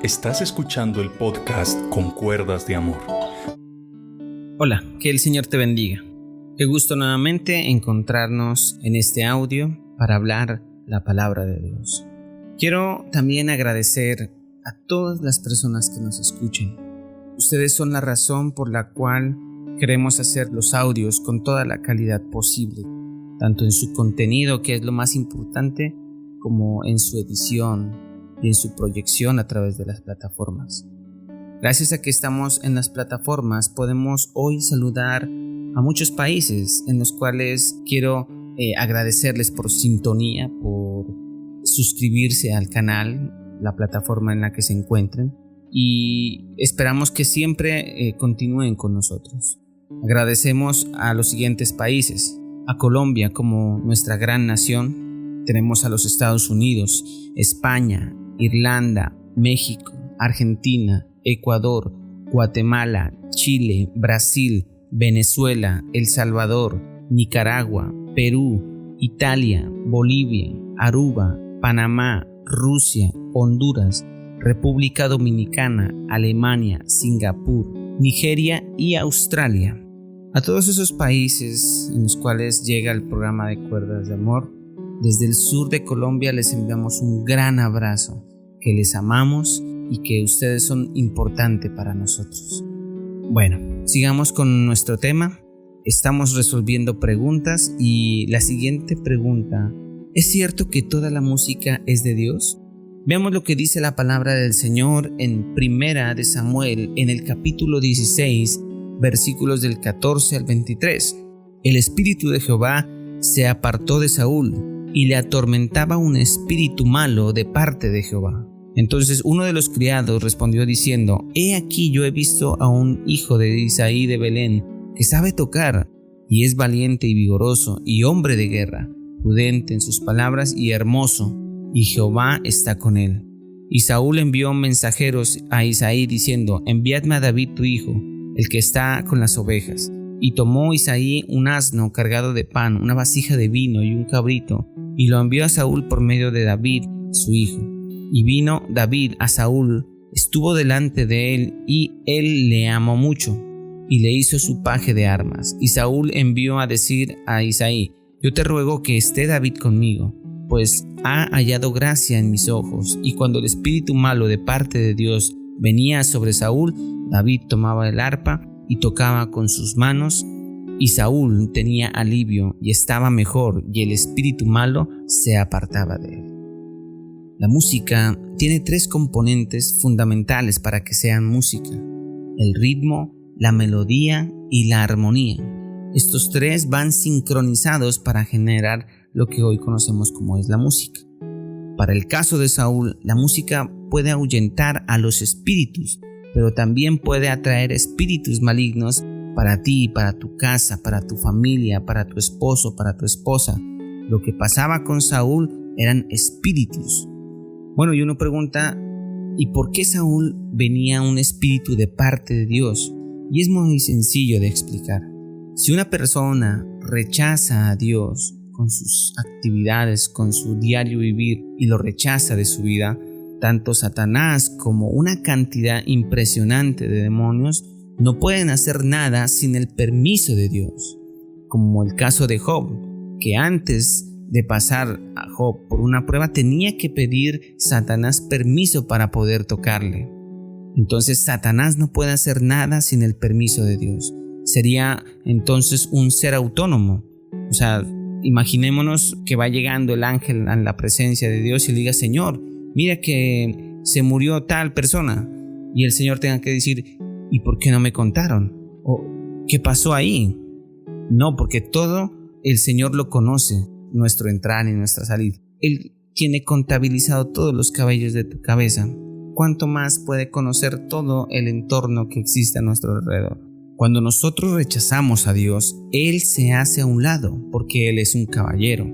Estás escuchando el podcast Con Cuerdas de Amor. Hola, que el Señor te bendiga. Qué gusto nuevamente encontrarnos en este audio para hablar la palabra de Dios. Quiero también agradecer a todas las personas que nos escuchen. Ustedes son la razón por la cual queremos hacer los audios con toda la calidad posible, tanto en su contenido, que es lo más importante, como en su edición y en su proyección a través de las plataformas. Gracias a que estamos en las plataformas, podemos hoy saludar a muchos países en los cuales quiero agradecerles por sintonía, por suscribirse al canal, la plataforma en la que se encuentren, y esperamos que siempre continúen con nosotros. Agradecemos a los siguientes países: a Colombia como nuestra gran nación, tenemos a los Estados Unidos, España, Irlanda, México, Argentina, Ecuador, Guatemala, Chile, Brasil, Venezuela, El Salvador, Nicaragua, Perú, Italia, Bolivia, Aruba, Panamá, Rusia, Honduras, República Dominicana, Alemania, Singapur, Nigeria y Australia. A todos esos países en los cuales llega el programa de Cuerdas de Amor, desde el sur de Colombia les enviamos un gran abrazo, que les amamos y que ustedes son importantes para nosotros. Bueno, sigamos con nuestro tema. Estamos resolviendo preguntas y la siguiente pregunta: ¿es cierto que toda la música es de Dios? Veamos lo que dice la palabra del Señor en Primera de Samuel, en el capítulo 16, versículos del 14 al 23. El espíritu de Jehová se apartó de Saúl, y le atormentaba un espíritu malo de parte de Jehová. Entonces uno de los criados respondió diciendo: He aquí, yo he visto a un hijo de Isaí de Belén, que sabe tocar, y es valiente y vigoroso, y hombre de guerra, prudente en sus palabras y hermoso, y Jehová está con él. Y Saúl envió mensajeros a Isaí diciendo: Enviadme a David tu hijo, el que está con las ovejas. Y tomó Isaí un asno cargado de pan, una vasija de vino y un cabrito, y lo envió a Saúl por medio de David su hijo. Y vino David a Saúl, estuvo delante de él, y él le amó mucho, y le hizo su paje de armas. Y Saúl envió a decir a Isaí: Yo te ruego que esté David conmigo, pues ha hallado gracia en mis ojos. Y cuando el espíritu malo de parte de Dios venía sobre Saúl, David tomaba el arpa y tocaba con sus manos, y Saúl tenía alivio y estaba mejor, y el espíritu malo se apartaba de él. La música tiene tres componentes fundamentales para que sean música: el ritmo, la melodía y la armonía. Estos tres van sincronizados para generar lo que hoy conocemos como es la música. Para el caso de Saúl, la música puede ahuyentar a los espíritus, pero también puede atraer espíritus malignos para ti, para tu casa, para tu familia, para tu esposo, para tu esposa. Lo que pasaba con Saúl eran espíritus. Bueno, y uno pregunta: ¿y por qué Saúl venía un espíritu de parte de Dios? Y es muy sencillo de explicar. Si una persona rechaza a Dios con sus actividades, con su diario vivir, y lo rechaza de su vida, tanto Satanás como una cantidad impresionante de demonios no pueden hacer nada sin el permiso de Dios. Como el caso de Job, que antes de pasar a Job por una prueba tenía que pedir Satanás permiso para poder tocarle. Entonces Satanás no puede hacer nada sin el permiso de Dios. Sería entonces un ser autónomo. O sea, imaginémonos que va llegando el ángel a la presencia de Dios y le diga: Señor, mira que se murió tal persona, y el Señor tenga que decir: ¿y por qué no me contaron? ¿O qué pasó ahí? No, porque todo el Señor lo conoce, nuestro entrar y nuestra salir. Él tiene contabilizado todos los cabellos de tu cabeza. ¿Cuánto más puede conocer todo el entorno que existe a nuestro alrededor? Cuando nosotros rechazamos a Dios, Él se hace a un lado, porque Él es un caballero.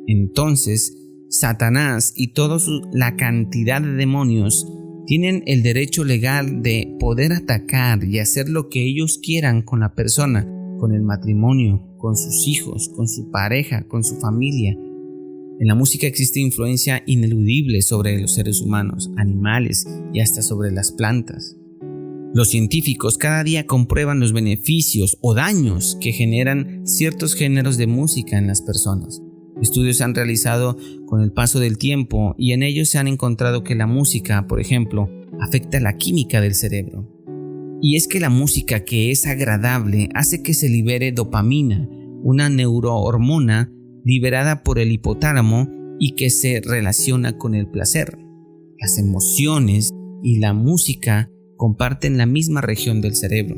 Entonces, Satanás y toda la cantidad de demonios tienen el derecho legal de poder atacar y hacer lo que ellos quieran con la persona, con el matrimonio, con sus hijos, con su pareja, con su familia. En la música existe influencia ineludible sobre los seres humanos, animales y hasta sobre las plantas. Los científicos cada día comprueban los beneficios o daños que generan ciertos géneros de música en las personas. Estudios se han realizado con el paso del tiempo y en ellos se han encontrado que la música, por ejemplo, afecta la química del cerebro. Y es que la música que es agradable hace que se libere dopamina, una neurohormona liberada por el hipotálamo y que se relaciona con el placer. Las emociones y la música comparten la misma región del cerebro.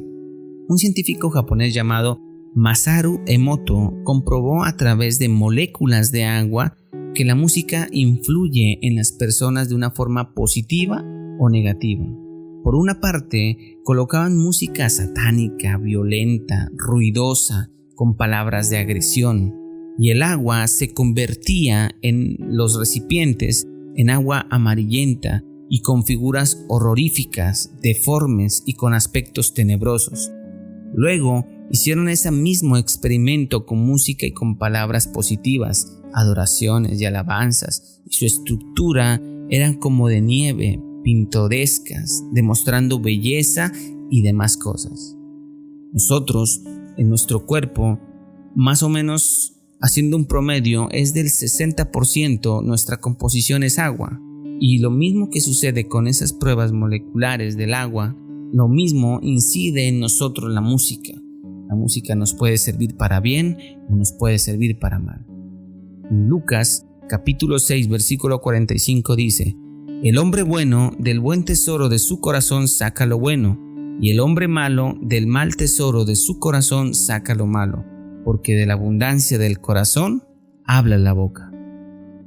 Un científico japonés llamado Masaru Emoto comprobó a través de moléculas de agua que la música influye en las personas de una forma positiva o negativa. Por una parte, colocaban música satánica, violenta, ruidosa, con palabras de agresión, y el agua se convertía en los recipientes en agua amarillenta y con figuras horroríficas, deformes y con aspectos tenebrosos. Luego hicieron ese mismo experimento con música y con palabras positivas, adoraciones y alabanzas, y su estructura eran como de nieve, pintorescas, demostrando belleza y demás cosas. Nosotros, en nuestro cuerpo, más o menos haciendo un promedio, es del 60% nuestra composición es agua. Y lo mismo que sucede con esas pruebas moleculares del agua, lo mismo incide en nosotros la música. La música nos puede servir para bien o nos puede servir para mal. En Lucas, capítulo 6, versículo 45 dice: El hombre bueno del buen tesoro de su corazón saca lo bueno, y el hombre malo del mal tesoro de su corazón saca lo malo, porque de la abundancia del corazón habla la boca.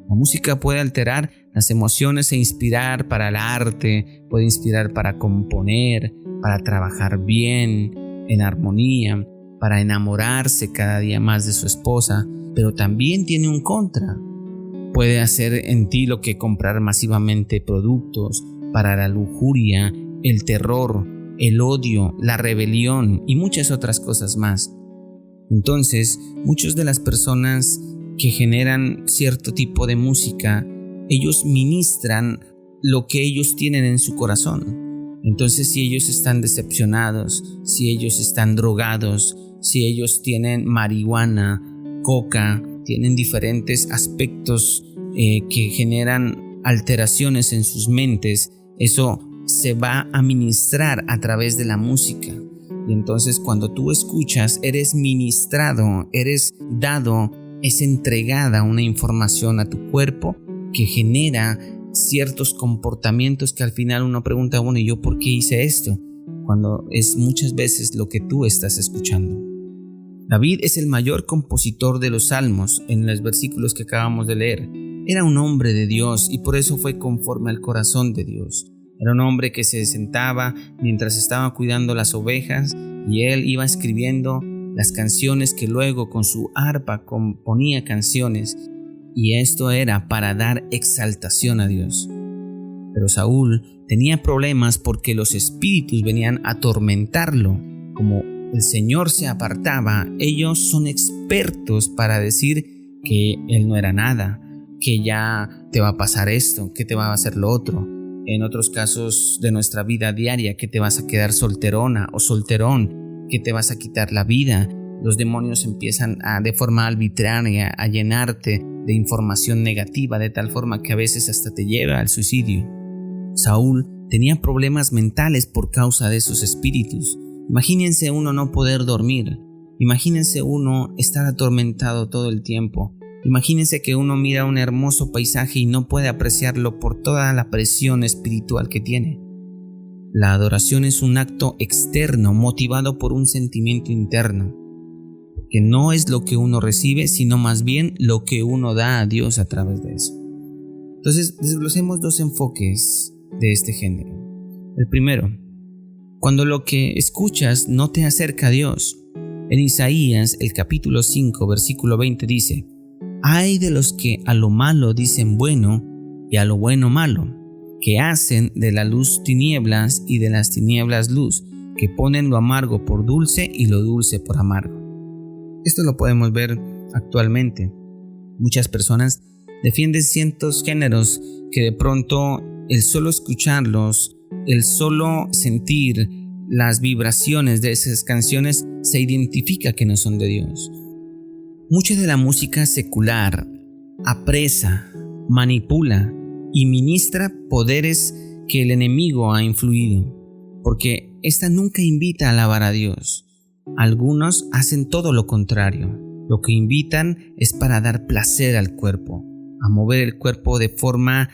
La música puede alterar las emociones e inspirar para el arte, puede inspirar para componer, para trabajar bien, en armonía, para enamorarse cada día más de su esposa, pero también tiene un contra. Puede hacer en ti lo que comprar masivamente productos para la lujuria, el terror, el odio, la rebelión y muchas otras cosas más. Entonces, muchas de las personas que generan cierto tipo de música, ellos ministran lo que ellos tienen en su corazón. Entonces, si ellos están decepcionados, si ellos están drogados, si ellos tienen marihuana, coca, tienen diferentes aspectos que generan alteraciones en sus mentes, eso se va a ministrar a través de la música. Y entonces cuando tú escuchas, eres ministrado, eres dado, es entregada una información a tu cuerpo que genera ciertos comportamientos que al final uno pregunta, bueno, ¿y yo por qué hice esto? Cuando es muchas veces lo que tú estás escuchando. David es el mayor compositor de los salmos en los versículos que acabamos de leer. Era un hombre de Dios y por eso fue conforme al corazón de Dios. Era un hombre que se sentaba mientras estaba cuidando las ovejas y él iba escribiendo las canciones que luego con su arpa componía canciones, y esto era para dar exaltación a Dios. Pero Saúl tenía problemas porque los espíritus venían a atormentarlo. Como el Señor se apartaba, ellos son expertos para decir que él no era nada, que ya te va a pasar esto, que te va a hacer lo otro. En otros casos de nuestra vida diaria, que te vas a quedar solterona o solterón, que te vas a quitar la vida. Los demonios empiezan de forma arbitraria a llenarte de información negativa, de tal forma que a veces hasta te lleva al suicidio. Saúl tenía problemas mentales por causa de esos espíritus. Imagínense uno no poder dormir. Imagínense uno estar atormentado todo el tiempo. Imagínense que uno mira un hermoso paisaje y no puede apreciarlo por toda la presión espiritual que tiene. La adoración es un acto externo motivado por un sentimiento interno, que no es lo que uno recibe, sino más bien lo que uno da a Dios a través de eso. Entonces, desglosemos dos enfoques de este género. El primero, cuando lo que escuchas no te acerca a Dios. En Isaías, el capítulo 5, versículo 20 dice: Ay de los que a lo malo dicen bueno y a lo bueno malo, que hacen de la luz tinieblas y de las tinieblas luz, que ponen lo amargo por dulce y lo dulce por amargo. Esto lo podemos ver actualmente. Muchas personas defiendes ciertos géneros que de pronto el solo escucharlos, el solo sentir las vibraciones de esas canciones se identifica que no son de Dios. Mucha de la música secular apresa, manipula y ministra poderes que el enemigo ha influido, porque esta nunca invita a alabar a Dios. Algunos hacen todo lo contrario. Lo que invitan es para dar placer al cuerpo, a mover el cuerpo de forma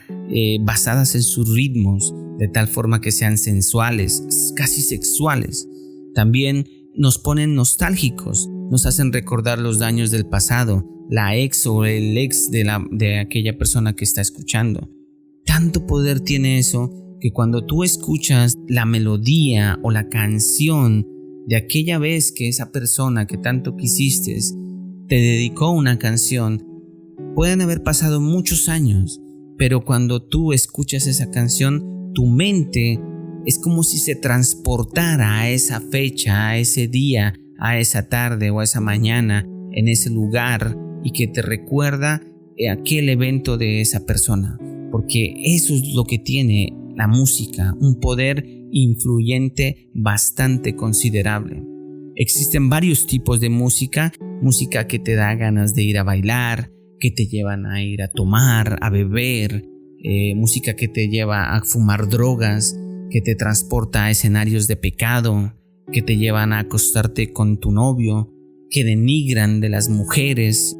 basadas en sus ritmos, de tal forma que sean sensuales, casi sexuales. También nos ponen nostálgicos, nos hacen recordar los daños del pasado, la ex o el ex de aquella persona que está escuchando. Tanto poder tiene eso que cuando tú escuchas la melodía o la canción de aquella vez que esa persona que tanto quisiste te dedicó una canción, pueden haber pasado muchos años, pero cuando tú escuchas esa canción, tu mente es como si se transportara a esa fecha, a ese día, a esa tarde o a esa mañana, en ese lugar, y que te recuerda aquel evento de esa persona, porque eso es lo que tiene la música, un poder influyente bastante considerable. Existen varios tipos de música que te da ganas de ir a bailar, que te llevan a ir a tomar, a beber, música que te lleva a fumar drogas, que te transporta a escenarios de pecado, que te llevan a acostarte con tu novio, que denigran de las mujeres,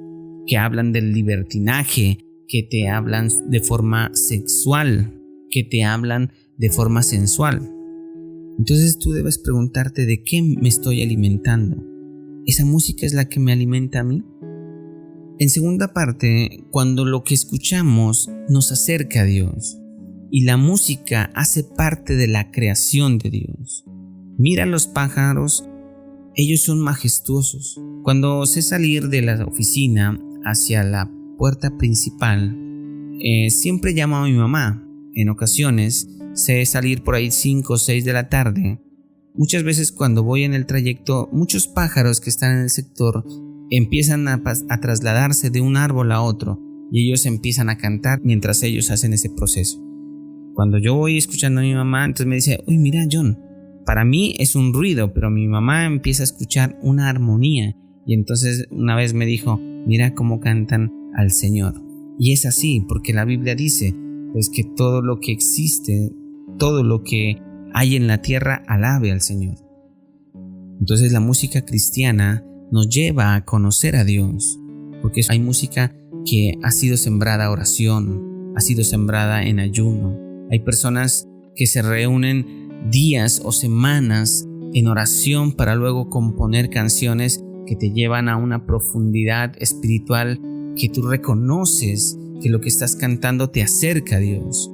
que hablan del libertinaje, que te hablan de forma sexual, que te hablan de forma sensual. Entonces tú debes preguntarte de qué me estoy alimentando. ¿Esa música es la que me alimenta a mí? En segunda parte, cuando lo que escuchamos nos acerca a Dios y la música hace parte de la creación de Dios. Mira los pájaros, ellos son majestuosos. Cuando sé salir de la oficina hacia la puerta principal, siempre llamo a mi mamá. En ocasiones sé salir por ahí 5 o 6 de la tarde. Muchas veces cuando voy en el trayecto, muchos pájaros que están en el sector empiezan a trasladarse de un árbol a otro y ellos empiezan a cantar mientras ellos hacen ese proceso. Cuando yo voy escuchando a mi mamá, entonces me dice, uy, mira John, para mí es un ruido, pero mi mamá empieza a escuchar una armonía y entonces una vez me dijo, mira cómo cantan al Señor. Y es así, porque la Biblia dice pues que todo lo que existe, todo lo que hay en la tierra, alabe al Señor. Entonces la música cristiana nos lleva a conocer a Dios, porque hay música que ha sido sembrada a oración, ha sido sembrada en ayuno. Hay personas que se reúnen días o semanas en oración para luego componer canciones que te llevan a una profundidad espiritual que tú reconoces que lo que estás cantando te acerca a Dios.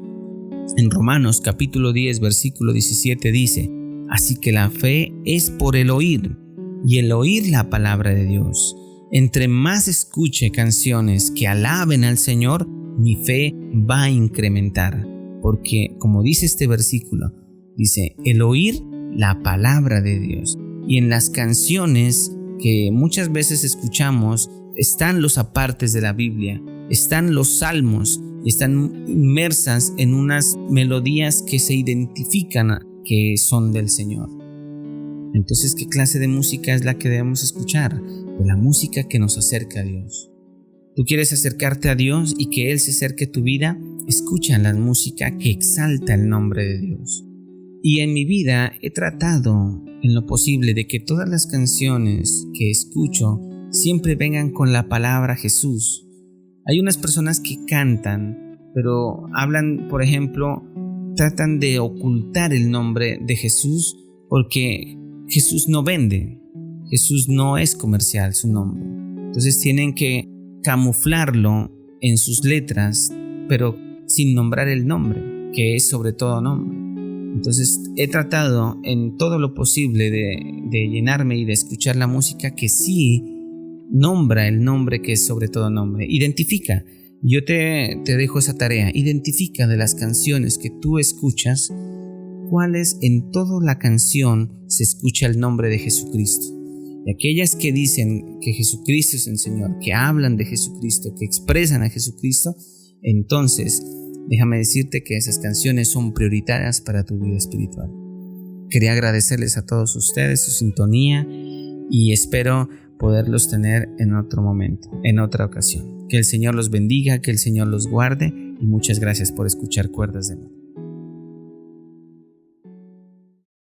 En Romanos capítulo 10 versículo 17 dice, así que la fe es por el oír, y el oír la palabra de Dios. Entre más escuche canciones que alaben al Señor, mi fe va a incrementar, porque como dice este versículo, dice el oír la palabra de Dios. Y en las canciones que muchas veces escuchamos están los apartes de la Biblia, están los salmos, están inmersas en unas melodías que se identifican que son del Señor. Entonces, ¿qué clase de música es la que debemos escuchar? Pues la música que nos acerca a Dios. ¿Tú quieres acercarte a Dios y que Él se acerque a tu vida? Escucha la música que exalta el nombre de Dios. Y en mi vida he tratado en lo posible de que todas las canciones que escucho siempre vengan con la palabra Jesús. Hay unas personas que cantan, pero hablan, por ejemplo, tratan de ocultar el nombre de Jesús porque Jesús no vende, Jesús no es comercial su nombre. Entonces tienen que camuflarlo en sus letras, pero sin nombrar el nombre, que es sobre todo nombre. Entonces he tratado en todo lo posible de llenarme y de escuchar la música que sí nombra el nombre que es sobre todo nombre. Identifica. Yo te dejo esa tarea. Identifica de las canciones que tú escuchas, cuáles en toda la canción se escucha el nombre de Jesucristo. y aquellas que dicen que Jesucristo es el Señor, que hablan de Jesucristo, que expresan a Jesucristo, entonces déjame decirte que esas canciones son prioritarias para tu vida espiritual. Quería agradecerles a todos ustedes su sintonía y espero poderlos tener en otro momento, en otra ocasión. Que el Señor los bendiga, que el Señor los guarde y muchas gracias por escuchar Cuerdas de Amor.